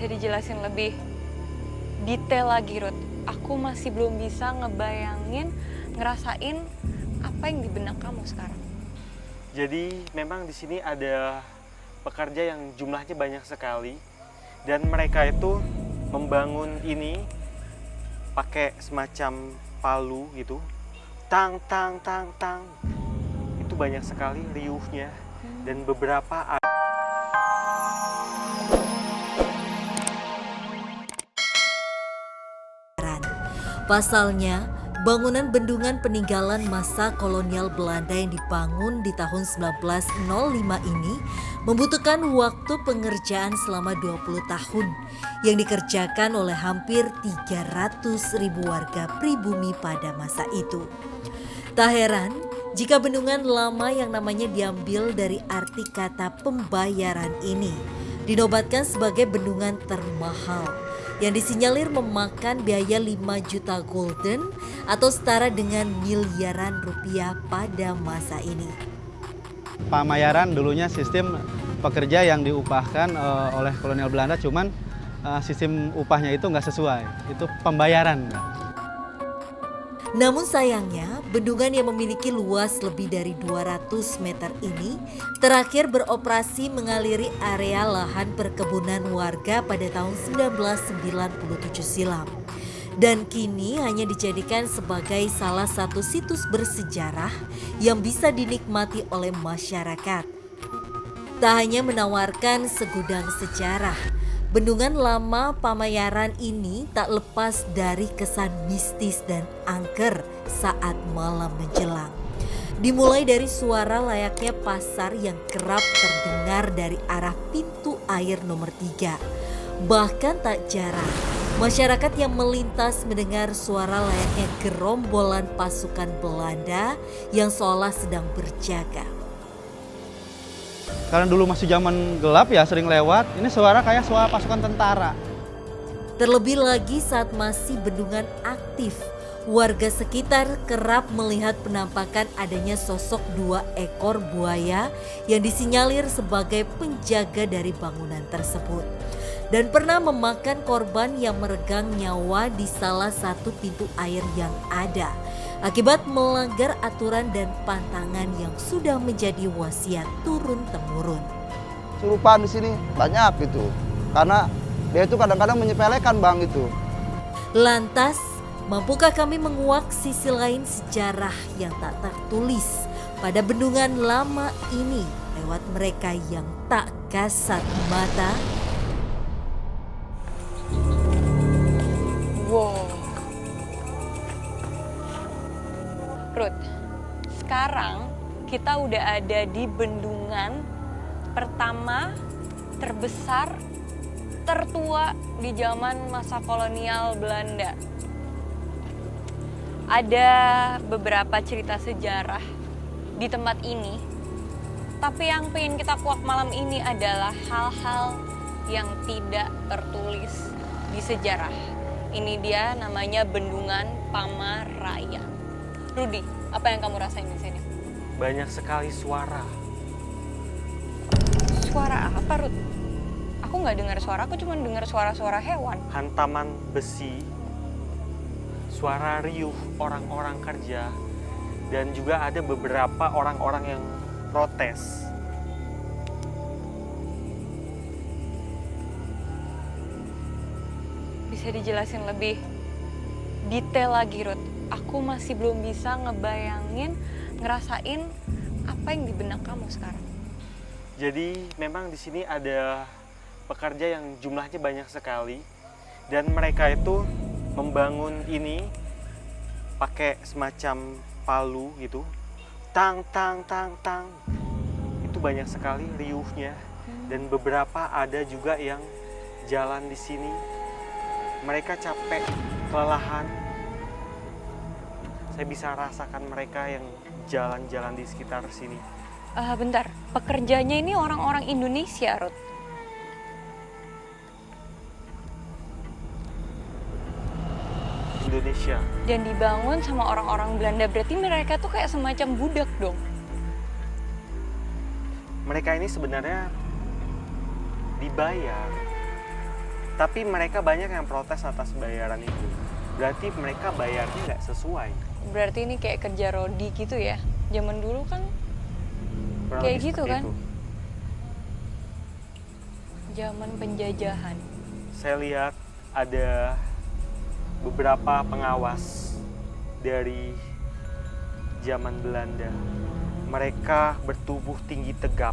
Bisa dijelasin lebih detail lagi, Ruth? Aku masih belum bisa ngebayangin, ngerasain apa yang di benak kamu sekarang. Jadi memang di sini ada pekerja yang jumlahnya banyak sekali dan mereka itu membangun ini pakai semacam palu gitu. Tang tang tang tang. Itu banyak sekali riuhnya dan beberapa Pasalnya, bangunan bendungan peninggalan masa kolonial Belanda yang dibangun di tahun 1905 ini membutuhkan waktu pengerjaan selama 20 tahun yang dikerjakan oleh hampir 300.000 warga pribumi pada masa itu. Tak heran jika bendungan lama yang namanya diambil dari arti kata pembayaran ini dinobatkan sebagai bendungan termahal yang disinyalir memakan biaya 5 juta gulden atau setara dengan miliaran rupiah pada masa ini. Pamayaran dulunya sistem pekerja yang diupahkan oleh kolonial Belanda, cuman sistem upahnya itu nggak sesuai, itu pembayaran. Namun sayangnya, bendungan yang memiliki luas lebih dari 200 meter ini terakhir beroperasi mengaliri area lahan perkebunan warga pada tahun 1997 silam. Dan kini hanya dijadikan sebagai salah satu situs bersejarah yang bisa dinikmati oleh masyarakat. Tak hanya menawarkan segudang sejarah, bendungan lama Pamayaran ini tak lepas dari kesan mistis dan angker saat malam menjelang. Dimulai dari suara layaknya pasar yang kerap terdengar dari arah pintu air nomor 3. Bahkan tak jarang, masyarakat yang melintas mendengar suara layaknya gerombolan pasukan Belanda yang seolah sedang berjaga. Karena dulu masih zaman gelap ya, sering lewat, ini suara kayak suara pasukan tentara. Terlebih lagi saat masih bendungan aktif, warga sekitar kerap melihat penampakan adanya sosok 2 ekor buaya yang disinyalir sebagai penjaga dari bangunan tersebut. Dan pernah memakan korban yang meregang nyawa di salah satu pintu air yang ada akibat melanggar aturan dan pantangan yang sudah menjadi wasiat turun-temurun. Kesurupan di sini banyak gitu, karena dia itu kadang-kadang menyepelekan bang itu. Lantas, mampukah kami menguak sisi lain sejarah yang tak tertulis pada bendungan lama ini lewat mereka yang tak kasat mata? Wow. Ruth, sekarang kita udah ada di bendungan pertama, terbesar, tertua di zaman masa kolonial Belanda. Ada beberapa cerita sejarah di tempat ini, tapi yang pengen kita kuak malam ini adalah hal-hal yang tidak tertulis di sejarah. Ini dia namanya Bendungan Pamaraya. Rudy, apa yang kamu rasain di sini? banyak sekali suara. Suara apa, Ruth? Aku nggak dengar suara, aku cuma dengar suara-suara hewan. Hantaman besi, suara riuh orang-orang kerja, dan juga ada beberapa orang-orang yang protes. Bisa dijelasin lebih detail lagi, Ruth? Aku masih belum bisa ngebayangin, ngerasain apa yang di benak kamu sekarang. Jadi memang di sini ada pekerja yang jumlahnya banyak sekali, dan mereka itu membangun ini pakai semacam palu gitu. Tang tang tang tang. Itu banyak sekali riuhnya, dan beberapa ada juga yang jalan di sini. Mereka capek, kelelahan. Saya bisa rasakan mereka yang jalan-jalan di sekitar sini. Bentar, pekerjanya ini orang-orang Indonesia, Ruth. Indonesia. Dan dibangun sama orang-orang Belanda, berarti mereka tuh kayak semacam budak dong. Mereka ini sebenarnya dibayar Tapi mereka banyak yang protes atas bayaran itu. Berarti mereka bayarnya nggak sesuai. Berarti ini kayak kerja rodi gitu ya? Zaman dulu kan Kurang kayak lebih gitu seperti kan? itu. Zaman penjajahan. Saya lihat ada beberapa pengawas dari zaman Belanda. Mereka bertubuh tinggi tegap.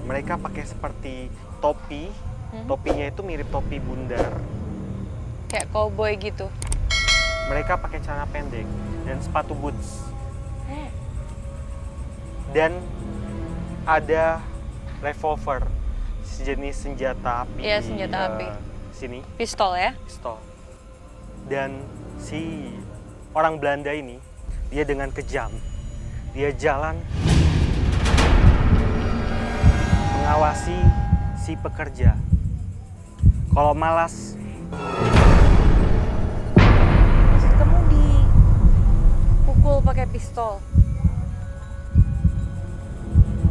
Mereka pakai seperti topi. Topinya itu mirip topi bundar. Kayak cowboy gitu. Mereka pakai celana pendek dan sepatu boots. Dan ada revolver, sejenis senjata api. Iya, di, senjata api. Sini, Pistol ya? pistol. Dan si orang Belanda ini, dia dengan kejam, dia jalan mengawasi si pekerja. Kalau malas, Maksud kamu dipukul pakai pistol?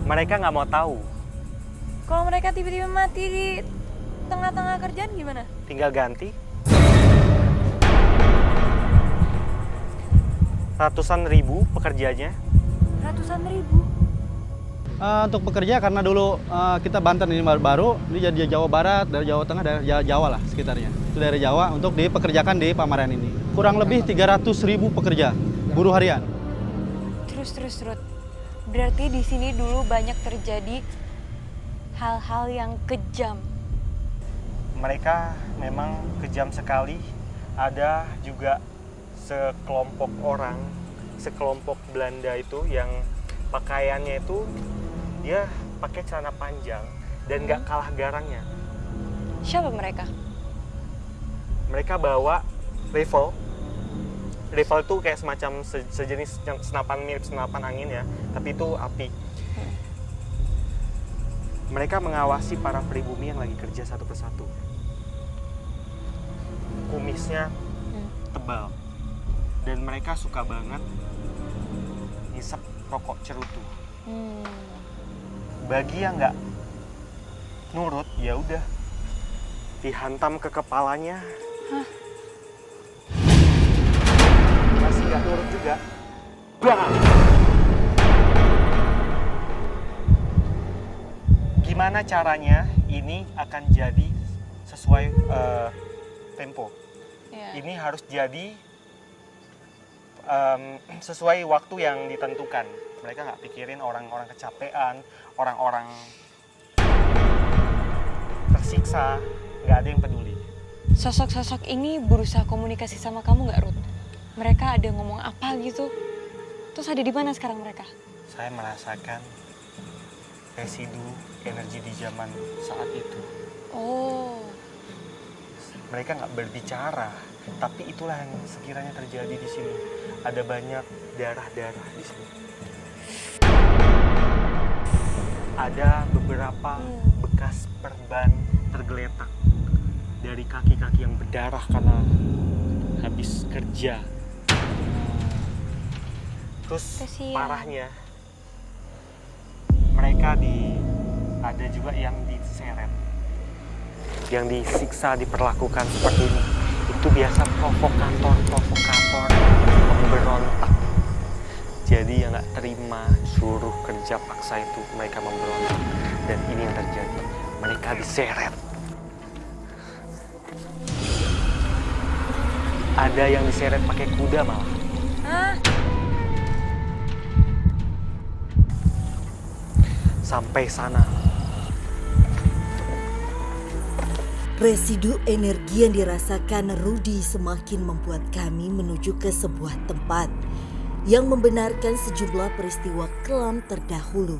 mereka nggak mau tahu, Kalau mereka tiba-tiba mati di tengah-tengah kerjaan gimana? tinggal ganti. Ratusan ribu pekerjanya. Ratusan ribu. Untuk pekerja karena dulu kita Banten ini baru, ini jadi Jawa Barat, dari Jawa Tengah, dari Jawa lah sekitarnya. Itu dari Jawa untuk dipekerjakan di Pamaran ini. Kurang lebih 300.000 pekerja, buruh harian. Terus. Berarti di sini dulu banyak terjadi hal-hal yang kejam. Mereka memang kejam sekali. Ada juga sekelompok orang, sekelompok Belanda itu yang pakaiannya itu dia pakai celana panjang dan nggak kalah garangnya. Siapa mereka? Mereka bawa rifle. Rifle itu kayak semacam sejenis senapan, mirip senapan angin ya, tapi itu api. Mereka mengawasi para pribumi yang lagi kerja satu persatu. Kumisnya tebal. Dan mereka suka banget ngisep rokok cerutu. Bagi yang nggak nurut, ya udah dihantam ke kepalanya. Masih nggak nurut juga, bang! Gimana caranya ini akan jadi sesuai tempo? Ya. Ini harus jadi sesuai waktu yang ditentukan. Mereka nggak pikirin orang-orang kecapean, orang-orang tersiksa, nggak ada yang peduli. Sosok-sosok ini berusaha komunikasi sama kamu nggak, Ruth? Mereka ada ngomong apa gitu? Terus ada di mana sekarang mereka? Saya merasakan residu energi di zaman saat itu. Oh, Mereka nggak berbicara, tapi itulah yang sekiranya terjadi di sini. Ada banyak darah-darah di sini. Ada beberapa bekas perban tergeletak dari kaki-kaki yang berdarah karena habis kerja. Terus Kasian. parahnya, mereka ada juga yang diseret, yang disiksa, diperlakukan seperti ini. Itu biasa provokator pemberontak. Jadi yang nggak terima suruh kerja paksa itu, mereka memberontak. Dan ini yang terjadi, mereka diseret. Ada yang diseret pakai kuda malah. hah? Sampai sana. Residu energi yang dirasakan Rudy semakin membuat kami menuju ke sebuah tempat yang membenarkan sejumlah peristiwa kelam terdahulu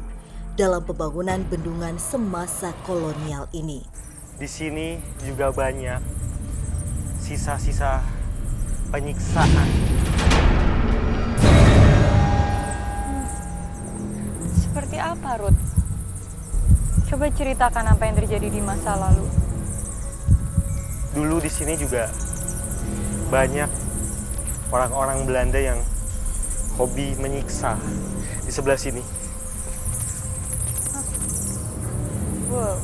dalam pembangunan bendungan semasa kolonial ini. Di sini juga banyak sisa-sisa penyiksaan. Seperti apa, Ruth? Coba ceritakan apa yang terjadi di masa lalu. Dulu di sini juga banyak orang-orang Belanda yang hobi menyiksa. Di sebelah sini. Wow.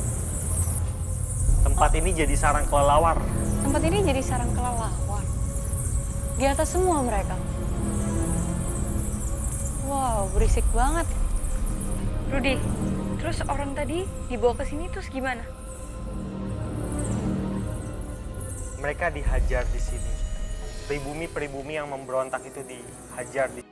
tempat ini jadi sarang kelelawar. Tempat ini jadi sarang kelelawar. Di atas semua mereka. Wow, berisik banget. Rudi, terus orang tadi dibawa ke sini terus gimana? Mereka dihajar di sini. Pribumi-pribumi yang memberontak itu dihajar di